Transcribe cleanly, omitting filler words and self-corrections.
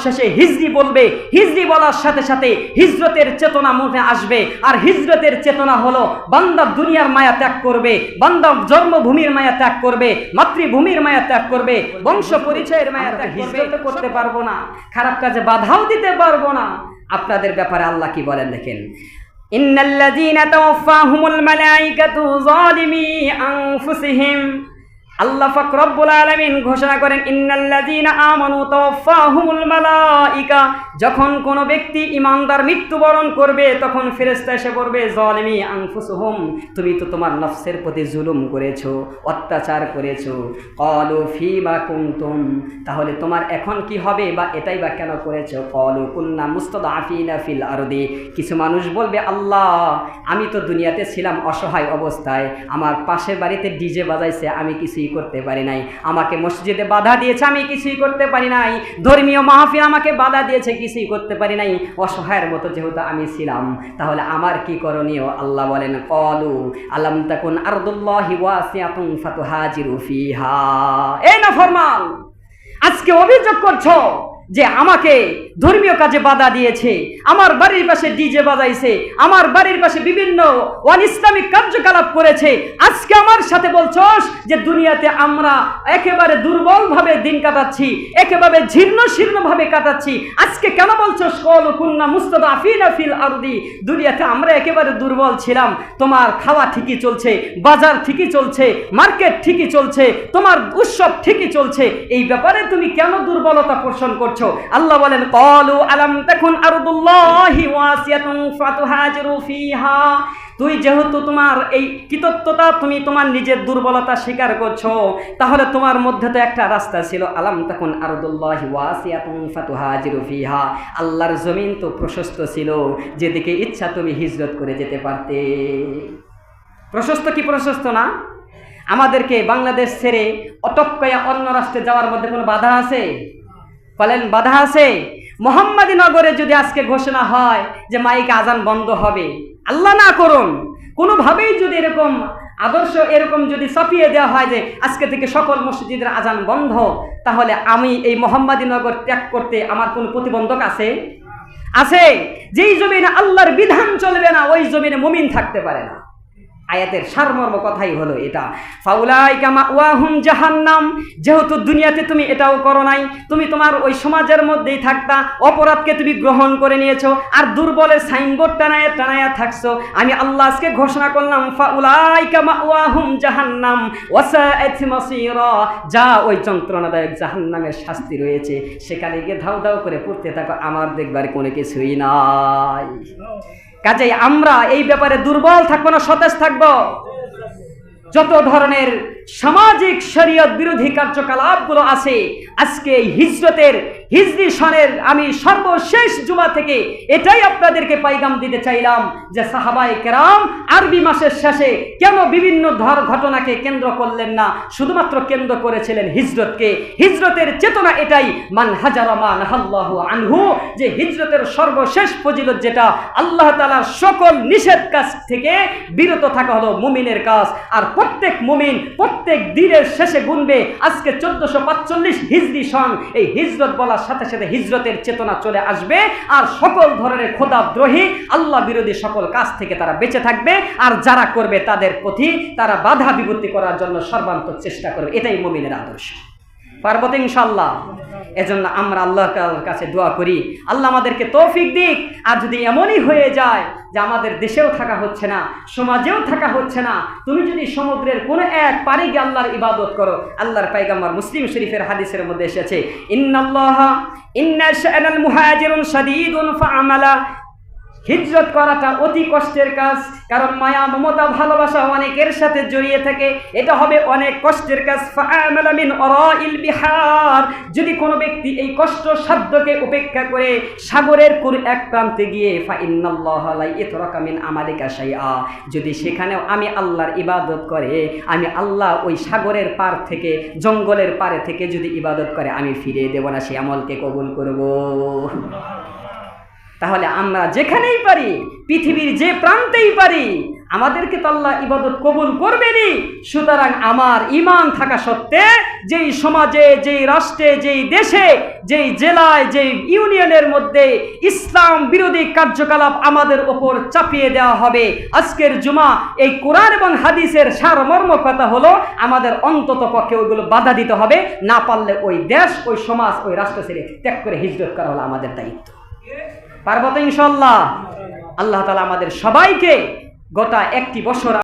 শেষে হিজরি বলবে, হিজরি বলার সাথে সাথে হিজরতের চেতনা মনে আসবে। আর হিজরতের চেতনা হলো বান্দা দুনিয়ার মায়া ত্যাগ করবে, বান্দা জন্মভূমির মায়া ত্যাগ করবে, মাতৃভূমির মায়া ত্যাগ করবে, বংশ পরিচয়ের মায়া ত্যাগ করবে। হিজরত করতে পারবো না, খারাপ কাজে বাধাও দিতে পারবো না। আপনাদের ব্যাপারে আল্লাহ কি বলেন দেখেন, ইন্নাল্লাযীনা তাওয়াফফাহুমুল মালায়েকাতু যালিমি আনফুসিহিম। আল্লাহ পাক রব্বুল আলামিন ঘোষণা করেন, ইন্নাল্লাযীনা আমানু তাওয়াফফাহুমুল মালায়েকা, যখন কোনো ব্যক্তি ঈমানদার মৃত্যুবরণ করবে তখন ফেরেশতা এসে বলবে, যালিমি আনফুসুহুম, তুমি তো তোমার নফসের প্রতি জুলুম করেছো, অত্যাচার করেছো। ক্বালু ফীমা কুনতুম, তাহলে তোমার এখন কি হবে বা এটাই বা কেন করেছো? ক্বালু কুন্না মুস্তাদআফিনা ফিল আরদি, কিছু মানুষ বলবে, আল্লাহ আমি তো দুনিয়াতে ছিলাম অসহায় অবস্থায়, আমার পাশের বাড়িতে ডিজে বাজাইছে, আমি কিছুই করতে পারি নাই, আমাকে মসজিদে বাধা দিয়েছে, আমি কিছুই করতে পারি নাই, ধর্মীয় মাহফিল আমাকে বাধা দিয়েছে, কিছুই করতে পারি নাই, অসহায়ের মতো যেহেতু আমি ছিলাম, তাহলে আমার কি করণীয়? আল্লাহ বলেন, ক্বালু আলাম তাকুন আরদুল্লাহি ওয়াসিআতুন ফাতুহাজিরু ফিহা। এই নাফরমান, আজকে অভিযোগ করছো যে আমাকে ধর্মীয় কাজে বাধা দিয়েছে, আমার বাড়ির পাশে ডিজে বাজাইছে, আমার বাড়ির পাশে বিভিন্ন অন ইসলামিক কার্যকলাপ করেছে, আজকে আমার সাথে বলছস যে দুনিয়াতে আমরা একেবারে দুর্বলভাবে দিন কাটাচ্ছি, একেবারে জীর্ণ শীর্ণভাবে কাটাচ্ছি, আজকে কেন বলছস ক্বালু কুন্না মুস্তাদআফিনা ফিল আরদি, দুনিয়াতে আমরা একেবারে দুর্বল ছিলাম, তোমার খাওয়া ঠিকই চলছে, বাজার ঠিকই চলছে, মার্কেট ঠিকই চলছে, তোমার উৎসব ঠিকই চলছে, এই ব্যাপারে তুমি কেন দুর্বলতা পোষণ করছো? আল্লাহ বলেন, ক্বালু আলাম তাকুন আরদুল্লাহি ওয়াসিআতুন ফাতুহাজিরু ফিহা, তুই যেহেতু তোমার এই কৃতজ্ঞতা, তুমি তোমার নিজের দুর্বলতা স্বীকার করছো, তাহলে তোমার মধ্যে তো একটা রাস্তা ছিল, আলাম তাকুন আরদুল্লাহি ওয়াসিআতুন ফাতুহাজিরু ফিহা, আল্লাহর জমিন তো প্রশস্ত ছিল, যেদিকে ইচ্ছা তুমি হিজরত করে যেতে পারতে। প্রশস্ত কি প্রশস্ত না? আমাদেরকে বাংলাদেশ ছেড়ে অটক্কয়া অন্য রাষ্ট্রে যাওয়ার মধ্যে কোনো বাধা আছে? বলেন, বাধা আছে? মোহাম্মদীনগরে যদি আজকে ঘোষণা হয় যে মাইকে আজান বন্ধ হবে, আল্লাহ না করুন কোনোভাবেই যদি এরকম আদর্শ এরকম যদি চাপিয়ে দেওয়া হয় যে আজকে থেকে সকল মসজিদের আজান বন্ধ, তাহলে আমি এই মোহাম্মদীনগর ত্যাগ করতে আমার কোনো প্রতিবন্ধক আছে? আছে? যেই জমিনে আল্লাহর বিধান চলবে না ওই জমিনে মুমিন থাকতে পারে না। আয়াতের সারমর্ম কথাই হলো এটা, ফাউলাইকা মাওয়াহুম জাহান্নাম, যেহেতু দুনিয়াতে তুমি এটাও করো নাই, তুমি তোমার ওই সমাজের মধ্যেই থাকতা, অপরাধকে তুমি গ্রহণ করে নিয়েছো, আর দুর্বলের সাইনবোর্ড টানায়া টানায়া থাকছো, আমি আল্লাহ আজকে ঘোষণা করলাম, ফাউলাইকা মাওয়াহুম জাহান্নাম ওয়াসাআত মাসীরা, যা ওই যন্ত্রণাদায়ক জাহান্নামের শাস্তি রয়েছে, সেখানে গিয়ে ধাউ ধাউ করে পড়তে থাকো, আমার দেখবার কোনো কিছুই নাই। কাজেই আমরা এই ব্যাপারে দুর্বল থাকবো না, সতেজ থাকবো। যত ধরনের সামাজিক শরীয়ত বিরোধী কার্যকলাপগুলো আছে, আজকে এই হিজরি সনের আমি সর্বশেষ জুমা থেকে এটাই আপনাদেরকে পাইগাম দিতে চাইলাম যে সাহাবায়ে কেরাম আরবি মাসের শেষে কেন বিভিন্ন ঘটনাকে কেন্দ্র করলেন না, শুধুমাত্র কেন্দ্র করেছিলেন হিজরতকে। হিজরতের চেতনা এটাই, মান হাজারা মা নাহাল্লাহু আনহু, যে হিজরতের সর্বশেষ ফজিলত যেটা আল্লাহ তাআলার সকল নিষেধ কাজ থেকে বিরত থাকা হলো মুমিনের কাজ। আর প্রত্যেক মুমিন প্রত্যেক দিনের শেষে গুনবে আজকে 1445 হিজরি সন, এই হিজরত বলার সাথে সাথে হিজরতের চেতনা চলে আসবে, আর সকল ধরনের খোদাদ্রোহী আল্লাহ বিরোধী সকল কাজ থেকে তারা বেঁচে থাকবে, আর যারা করবে তাদের প্রতি তারা বাধা বিপত্তি করার জন্য সর্বান্তর চেষ্টা করবে। এটাই মুমিনের আদর্শ। পারবো তো ইনশাআল্লাহ? এজন্য আমরা আল্লাহর কাছে দোয়া করি, আল্লাহ আমাদেরকে তৌফিক দিক। আর যদি এমনই হয়ে যায় যে আমাদের দেশেও থাকা হচ্ছে না, সমাজেও থাকা হচ্ছে না, তুমি যদি সমুদ্রের কোনো এক পারে গিয়ে আল্লাহর ইবাদত করো, আল্লাহর পয়গম্বর মুসলিম শরীফের হাদিসের মধ্যে এসেছে, ইন্না শা'নাল মুহাজিরুন শাদীদুন ফা'মালা, হিজরত করাটা অতি কষ্টের কাজ, কারণ মায়া মমতা ভালোবাসা অনেকের সাথে জড়িয়ে থাকে, এটা হবে অনেক কষ্টের কাজ। ফা'আমালা মিন আরাইল বিহার, যদি কোনো ব্যক্তি এই কষ্ট সাধ্যকে উপেক্ষা করে সাগরের কোন এক প্রান্তে গিয়ে, ফাইন্নাল্লাহা লা ইয়াতরাকা মিন আমালিকা শাইআ, যদি সেখানেও আমি আল্লাহর ইবাদত করে, আমি আল্লাহ ওই সাগরের পার থেকে জঙ্গলের পারে থেকে যদি ইবাদত করে, আমি ফিরিয়ে দেব না, সেই আমলকে কবুল করব। তাহলে আমরা যেখানেই পারি, পৃথিবীর যে প্রান্তেই পারি, আমাদেরকে তো আল্লাহ ইবাদত কবুল করবেনই। সুতরাং আমার ঈমান থাকা সত্ত্বে যেই সমাজে, যেই রাষ্ট্রে, যেই দেশে, যেই জেলায়, যেই ইউনিয়নের মধ্যে ইসলাম বিরোধী কার্যকলাপ আমাদের ওপর চাপিয়ে দেওয়া হবে, আজকের জুমা এই কোরআন এবং হাদিসের সারমর্ম কথা হলো আমাদের অন্তত পক্ষে ওইগুলো বাধা দিতে হবে, না পারলে ওই দেশ, ওই সমাজ, ওই রাষ্ট্র ছেড়ে ত্যাগ করে হিজরত করা হলো আমাদের দায়িত্ব। পারবো তো ইনশাআল্লাহ? আল্লাহ তাআলা আমাদের সবাইকে গোটা একটি বছর